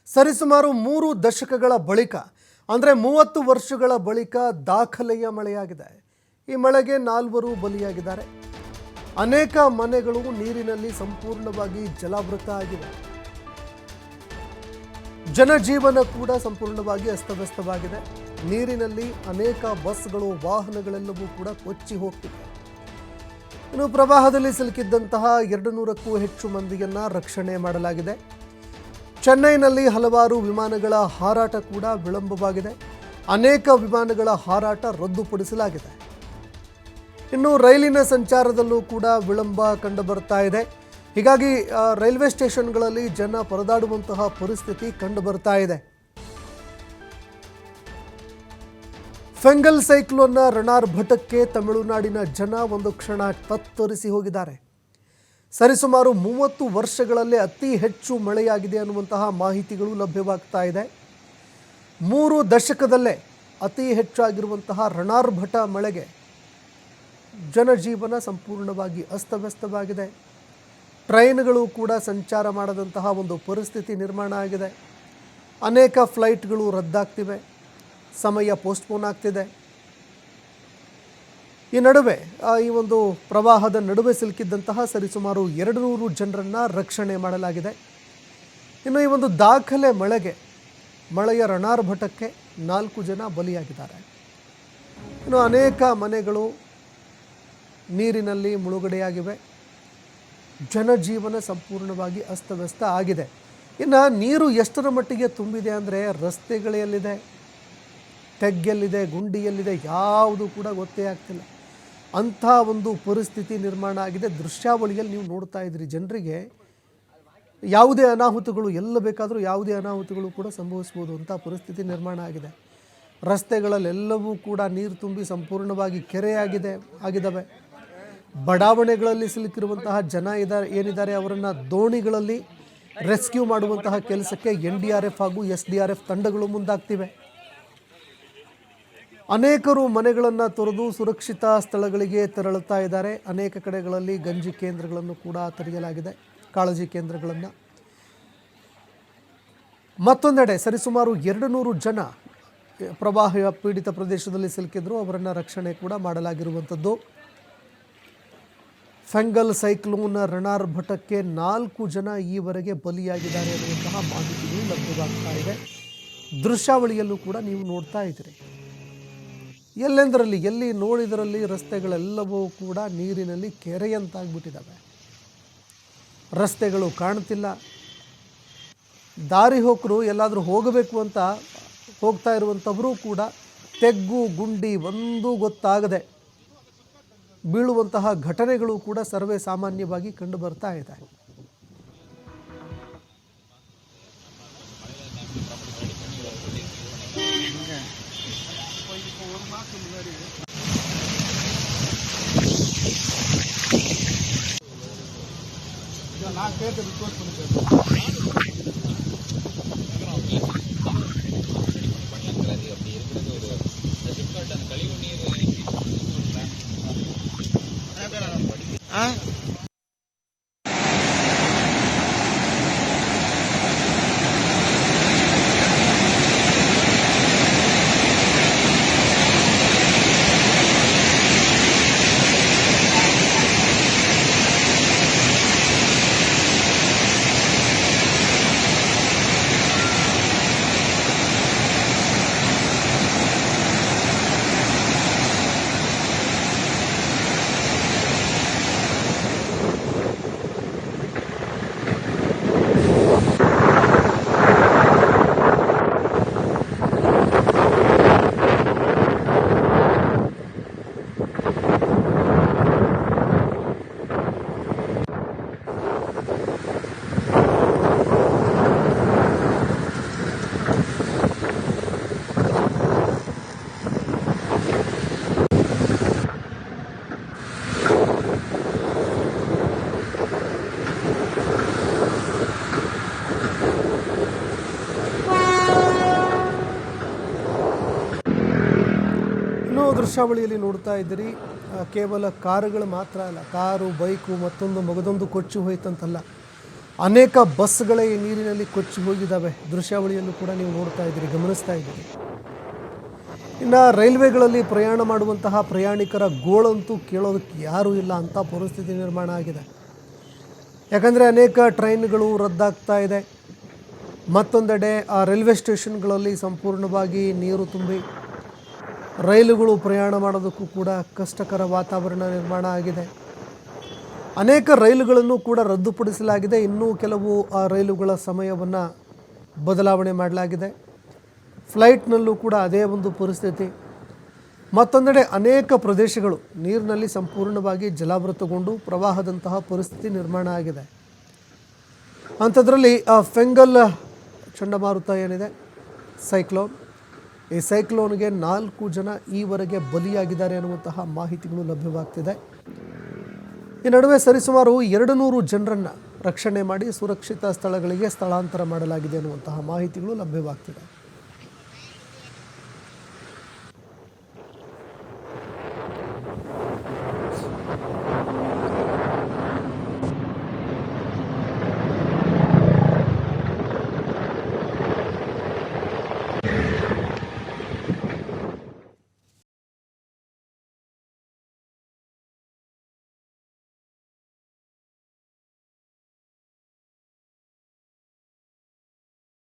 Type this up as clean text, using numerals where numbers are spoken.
ಸರಿಸುಮಾರು 3 ದಶಕಗಳ ಬಳಿಕ ಅಂದರೆ 30 ವರ್ಷಗಳ ಬಳಿಕ ದಾಖಲೆಯ ಮಳೆಯಾಗಿದೆ. ಈ ಮಳೆಗೆ 4 ಬಲಿಯಾಗಿದ್ದಾರೆ. ಅನೇಕ ಮನೆಗಳು ನೀರಿನಲ್ಲಿ ಸಂಪೂರ್ಣವಾಗಿ ಜಲಾವೃತ ಆಗಿವೆ. ಜನಜೀವನ ಕೂಡ ಸಂಪೂರ್ಣವಾಗಿ ಅಸ್ತವ್ಯಸ್ತವಾಗಿದೆ. ನೀರಿನಲ್ಲಿ ಅನೇಕ ಬಸ್ಗಳು ವಾಹನಗಳೆಲ್ಲವೂ ಕೂಡ ಕೊಚ್ಚಿ ಹೋಗ್ತಿವೆ. ಇನ್ನು ಪ್ರವಾಹದಲ್ಲಿ ಸಿಲುಕಿದ್ದಂತಹ 200ಕ್ಕೂ ಹೆಚ್ಚು ಮಂದಿಯನ್ನು ರಕ್ಷಣೆ ಮಾಡಲಾಗಿದೆ. ಚೆನ್ನೈನಲ್ಲಿ ಹಲವಾರು ವಿಮಾನಗಳ ಹಾರಾಟ ಕೂಡ ವಿಳಂಬವಾಗಿದೆ. ಅನೇಕ ವಿಮಾನಗಳ ಹಾರಾಟ ರದ್ದುಪಡಿಸಲಾಗಿದೆ. ಇನ್ನು ರೈಲಿನ ಸಂಚಾರದಲ್ಲೂ ಕೂಡ ವಿಳಂಬ ಕಂಡುಬರ್ತಾ ಇದೆ. ಹೀಗಾಗಿ ರೈಲ್ವೆ ಸ್ಟೇಷನ್ಗಳಲ್ಲಿ ಜನ ಪರದಾಡುವಂತಹ ಪರಿಸ್ಥಿತಿ ಕಂಡುಬರ್ತಾ ಇದೆ. ಫೆಂಗಲ್ ಸೈಕ್ಲೋನ್ನ ರಣಾರ್ಭಟಕ್ಕೆ ತಮಿಳುನಾಡಿನ ಜನ ಒಂದು ಕ್ಷಣ ತತ್ತರಿಸಿ ಹೋಗಿದ್ದಾರೆ. ಸರಿಸುಮಾರು 30 ವರ್ಷಗಳಲ್ಲೇ ಅತಿ ಹೆಚ್ಚು ಮಳೆಯಾಗಿದೆ ಅನ್ನುವಂತಹ ಮಾಹಿತಿಗಳು ಲಭ್ಯವಾಗ್ತಾ ಇದೆ. 3 ದಶಕದಲ್ಲೇ ಅತಿ ಹೆಚ್ಚಾಗಿರುವಂತಹ ರಣಾರ್ಭಟ ಮಳೆಗೆ ಜನಜೀವನ ಸಂಪೂರ್ಣವಾಗಿ ಅಸ್ತವ್ಯಸ್ತವಾಗಿದೆ. ಟ್ರೈನ್ಗಳು ಕೂಡ ಸಂಚಾರ ಮಾಡದಂತಹ ಒಂದು ಪರಿಸ್ಥಿತಿ ನಿರ್ಮಾಣ ಆಗಿದೆ. ಅನೇಕ ಫ್ಲೈಟ್ಗಳು ರದ್ದಾಗ್ತಿವೆ, ಸಮಯ ಪೋಸ್ಟ್ಪೋನ್ ಆಗ್ತಿದೆ. ಈ ನಡುವೆ ಈ ಒಂದು ಪ್ರವಾಹದ ನಡುವೆ ಸಿಲುಕಿದ್ದಂತಹ ಸರಿಸುಮಾರು 200 ಜನರನ್ನು ರಕ್ಷಣೆ ಮಾಡಲಾಗಿದೆ. ಇನ್ನು ಈ ಒಂದು ದಾಖಲೆ ಮಳೆಯ ರಣಾರ್ಭಟಕ್ಕೆ 4 ಜನ ಬಲಿಯಾಗಿದ್ದಾರೆ. ಇನ್ನು ಅನೇಕ ಮನೆಗಳು ನೀರಿನಲ್ಲಿ ಮುಳುಗಡೆಯಾಗಿವೆ. ಜನಜೀವನ ಸಂಪೂರ್ಣವಾಗಿ ಅಸ್ತವ್ಯಸ್ತ ಆಗಿದೆ. ಇನ್ನು ನೀರು ಎಷ್ಟರ ಮಟ್ಟಿಗೆ ತುಂಬಿದೆ ಅಂದರೆ ರಸ್ತೆಗಳೆಲ್ಲಿದೆ, ತೆಗ್ಗೆಲ್ಲಿದೆ, ಗುಂಡಿಯಲ್ಲಿದೆ, ಯಾವುದು ಕೂಡ ಗೊತ್ತೇ ಆಗ್ತಿಲ್ಲ. ಅಂಥ ಒಂದು ಪರಿಸ್ಥಿತಿ ನಿರ್ಮಾಣ ಆಗಿದೆ. ದೃಶ್ಯಾವಳಿಯಲ್ಲಿ ನೀವು ನೋಡ್ತಾ ಇದ್ದೀರಿ. ಜನರಿಗೆ ಯಾವುದೇ ಅನಾಹುತಗಳು ಎಲ್ಲ ಬೇಕಾದರೂ ಯಾವುದೇ ಅನಾಹುತಗಳು ಕೂಡ ಸಂಭವಿಸ್ಬೋದು ಅಂತ ಪರಿಸ್ಥಿತಿ ನಿರ್ಮಾಣ ಆಗಿದೆ. ರಸ್ತೆಗಳಲ್ಲೆಲ್ಲವೂ ಕೂಡ ನೀರು ತುಂಬಿ ಸಂಪೂರ್ಣವಾಗಿ ಆಗಿದ್ದಾವೆ. ಬಡಾವಣೆಗಳಲ್ಲಿ ಸಿಲುಕಿರುವಂತಹ ಜನ ಏನಿದ್ದಾರೆ ಅವರನ್ನು ದೋಣಿಗಳಲ್ಲಿ ರೆಸ್ಕ್ಯೂ ಮಾಡುವಂತಹ ಕೆಲಸಕ್ಕೆ NDRF ಹಾಗೂ SDRF ತಂಡಗಳು ಮುಂದಾಗ್ತಿವೆ. ಅನೇಕರು ಮನೆಗಳನ್ನು ತೊರೆದು ಸುರಕ್ಷಿತ ಸ್ಥಳಗಳಿಗೆ ತೆರಳುತ್ತಾ ಇದ್ದಾರೆ. ಅನೇಕ ಕಡೆಗಳಲ್ಲಿ ಗಂಜಿ ಕೇಂದ್ರಗಳನ್ನು ಕೂಡ ತೆರೆಯಲಾಗಿದೆ, ಕಾಳಜಿ ಕೇಂದ್ರಗಳನ್ನು. ಮತ್ತೊಂದೆಡೆ ಸರಿಸುಮಾರು 200 ಜನ ಪ್ರವಾಹ ಪೀಡಿತ ಪ್ರದೇಶದಲ್ಲಿ ಸಿಲುಕಿದ್ರು. ಅವರನ್ನು ರಕ್ಷಣೆ ಕೂಡ ಮಾಡಲಾಗಿರುವಂಥದ್ದು. ಫೆಂಗಲ್ ಸೈಕ್ಲೋನ್ ರಣಾರ್ಭಟಕ್ಕೆ 4 ಜನ ಈವರೆಗೆ ಬಲಿಯಾಗಿದ್ದಾರೆ ಅನ್ನುವಂತಹ ಮಾಹಿತಿಗಳು ಲಭ್ಯವಾಗ್ತಾ ಇದೆ. ದೃಶ್ಯಾವಳಿಯಲ್ಲೂ ಕೂಡ ನೀವು ನೋಡ್ತಾ ಇದ್ದೀರಿ. ಎಲ್ಲಿ ನೋಡಿದರಲ್ಲಿ ರಸ್ತೆಗಳೆಲ್ಲವೂ ಕೂಡ ನೀರಿನಲ್ಲಿ ಕೆರೆಯಂತಾಗ್ಬಿಟ್ಟಿದ್ದಾವೆ. ರಸ್ತೆಗಳು ಕಾಣ್ತಿಲ್ಲ. ದಾರಿ ಹೋಕರು ಎಲ್ಲಾದರೂ ಹೋಗಬೇಕು ಅಂತ ಹೋಗ್ತಾ ಇರುವಂಥವರು ಕೂಡ ತೆಗ್ಗು ಗುಂಡಿ ಒಂದೂ ಗೊತ್ತಾಗದೆ ಬೀಳುವಂತಹ ಘಟನೆಗಳು ಕೂಡ ಸರ್ವೇ ಸಾಮಾನ್ಯವಾಗಿ ಕಂಡು ಬರ್ತಾ ಇದೆ. ದೃಶ್ಯಾವಳಿಯಲ್ಲಿ ನೋಡ್ತಾ ಇದ್ದೀರಿ. ಕೇವಲ ಕಾರುಗಳು ಮಾತ್ರ ಅಲ್ಲ, ಕಾರು, ಬೈಕು, ಮತ್ತೊಂದು ಮಗದೊಂದು ಕೊಚ್ಚಿ ಹೋಯ್ತಂತಲ್ಲ, ಅನೇಕ ಬಸ್ಗಳೇ ಈ ನೀರಿನಲ್ಲಿ ಕೊಚ್ಚಿ ಹೋಗಿದ್ದಾವೆ. ದೃಶ್ಯಾವಳಿಯನ್ನು ಕೂಡ ನೀವು ನೋಡ್ತಾ ಇದ್ದೀರಿ, ಗಮನಿಸ್ತಾ ಇದ್ದೀರಿ. ಇನ್ನು ರೈಲ್ವೆಗಳಲ್ಲಿ ಪ್ರಯಾಣ ಮಾಡುವಂತಹ ಪ್ರಯಾಣಿಕರ ಗೋಳಂತೂ ಕೇಳೋದಕ್ಕೆ ಯಾರೂ ಇಲ್ಲ ಅಂಥ ಪರಿಸ್ಥಿತಿ ನಿರ್ಮಾಣ ಆಗಿದೆ. ಯಾಕಂದರೆ ಅನೇಕ ಟ್ರೈನ್ಗಳು ರದ್ದಾಗ್ತಾ ಇದೆ. ಮತ್ತೊಂದೆಡೆ ಆ ರೈಲ್ವೆ ಸ್ಟೇಷನ್ಗಳಲ್ಲಿ ಸಂಪೂರ್ಣವಾಗಿ ನೀರು ತುಂಬಿ ರೈಲುಗಳು ಪ್ರಯಾಣ ಮಾಡೋದಕ್ಕೂ ಕೂಡ ಕಷ್ಟಕರ ವಾತಾವರಣ ನಿರ್ಮಾಣ ಆಗಿದೆ. ಅನೇಕ ರೈಲುಗಳನ್ನು ಕೂಡ ರದ್ದುಪಡಿಸಲಾಗಿದೆ. ಇನ್ನೂ ಕೆಲವು ಆ ರೈಲುಗಳ ಸಮಯವನ್ನು ಬದಲಾವಣೆ ಮಾಡಲಾಗಿದೆ. ಫ್ಲೈಟ್ನಲ್ಲೂ ಕೂಡ ಅದೇ ಒಂದು ಪರಿಸ್ಥಿತಿ. ಮತ್ತೊಂದೆಡೆ ಅನೇಕ ಪ್ರದೇಶಗಳು ನೀರಿನಲ್ಲಿ ಸಂಪೂರ್ಣವಾಗಿ ಜಲಾವೃತಗೊಂಡು ಪ್ರವಾಹದಂತಹ ಪರಿಸ್ಥಿತಿ ನಿರ್ಮಾಣ ಆಗಿದೆ. ಅಂಥದ್ರಲ್ಲಿ ಫೆಂಗಲ್ ಚಂಡಮಾರುತ ಏನಿದೆ, ಸೈಕ್ಲೋನ್, ಈ ಸೈಕ್ಲೋನ್ಗೆ 4 ಜನ ಈವರೆಗೆ ಬಲಿಯಾಗಿದ್ದಾರೆ ಅನ್ನುವಂತಹ ಮಾಹಿತಿಗಳು ಲಭ್ಯವಾಗ್ತಿದೆ. ಈ ನಡುವೆ ಸರಿಸುಮಾರು 200 ಜನರನ್ನು ರಕ್ಷಣೆ ಮಾಡಿ ಸುರಕ್ಷಿತ ಸ್ಥಳಗಳಿಗೆ ಸ್ಥಳಾಂತರ ಮಾಡಲಾಗಿದೆ ಅನ್ನುವಂತಹ ಮಾಹಿತಿಗಳು ಲಭ್ಯವಾಗ್ತಿದೆ.